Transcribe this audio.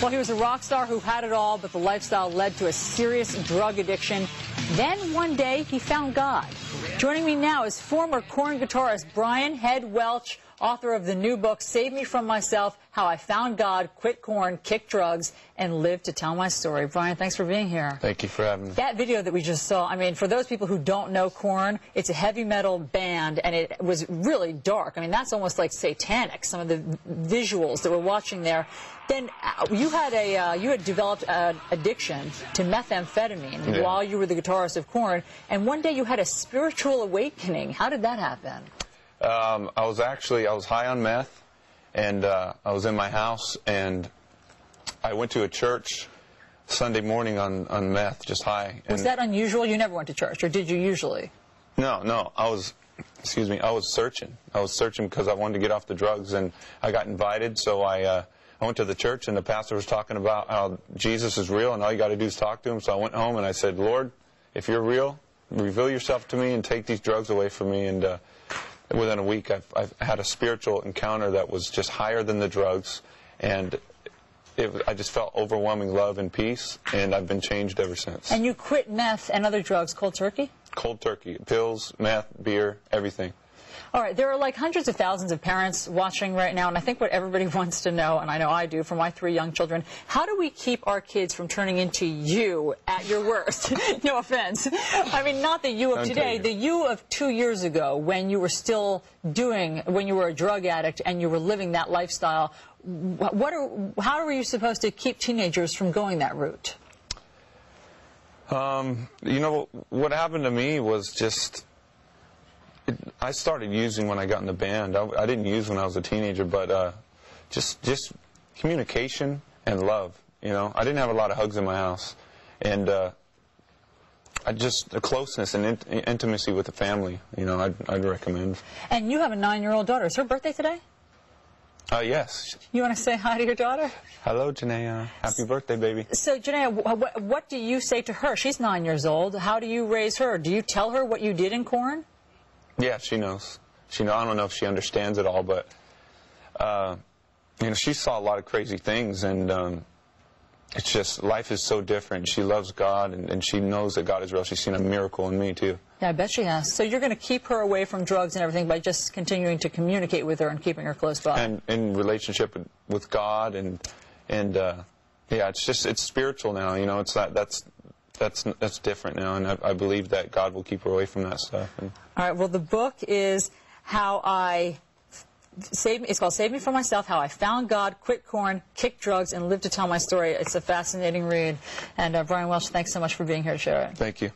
Well, he was a rock star who had it all, but the lifestyle led to a serious drug addiction. Then one day, he found God. Joining me now is former Korn guitarist Brian "Head" Welch, author of the new book, Save Me From Myself, How I Found God, Quit Korn, Kicked Drugs, and Lived to Tell My Story. Brian, thanks for being here. Thank you for having me. That video that we just saw, I mean, for those people who don't know Korn, it's a heavy metal band, and it was really dark. I mean, that's almost like satanic, some of the visuals that we're watching there. Then you had developed an addiction to methamphetamine while you were the guitarist of Korn, and one day you had a spiritual awakening. How did that happen? I was high on meth, and I was in my house, and I went to a church Sunday morning on meth, just high. Was that unusual? You never went to church, or did you usually? No, I was searching. I was searching because I wanted to get off the drugs, and I got invited, so I went to the church, and the pastor was talking about how Jesus is real, and all you got to do is talk to him. So I went home, and I said, Lord, if you're real, reveal yourself to me and take these drugs away from me. And within a week, I've had a spiritual encounter that was just higher than the drugs, and I just felt overwhelming love and peace, and I've been changed ever since. And you quit meth and other drugs cold turkey? Cold turkey. Pills, meth, beer, everything. All right, there are like hundreds of thousands of parents watching right now, and I think what everybody wants to know, and I know I do for my 3 young children, how do we keep our kids from turning into you at your worst? No offense. I mean, not the you of today, the you of 2 years ago when you were still when you were a drug addict and you were living that lifestyle. How are you supposed to keep teenagers from going that route? You know, what happened to me was just... I started using when I got in the band. I didn't use when I was a teenager, but just communication and love. You know, I didn't have a lot of hugs in my house, and the closeness and intimacy with the family. You know, I'd recommend. And you have a 9-year-old daughter. Is her birthday today? Yes. You want to say hi to your daughter? Hello, Janaea. Happy birthday, baby. So, Janaea, what do you say to her? She's 9 years old. How do you raise her? Do you tell her what you did in Korn? Yeah, she knows. I don't know if she understands it all, but you know, she saw a lot of crazy things, and it's just life is so different. She loves God, and she knows that God is real. She's seen a miracle in me too. Yeah, I bet she has. So you're going to keep her away from drugs and everything by just continuing to communicate with her and keeping her close by. And in relationship with God, and yeah, it's spiritual now. You know, it's that's different now, and I believe that God will keep her away from that stuff. All right, well, the book is it's called Save Me From Myself, How I Found God, Quit Korn, Kicked Drugs, and Lived to Tell My Story. It's a fascinating read. And Brian Welch, thanks so much for being here to share it. Thank you.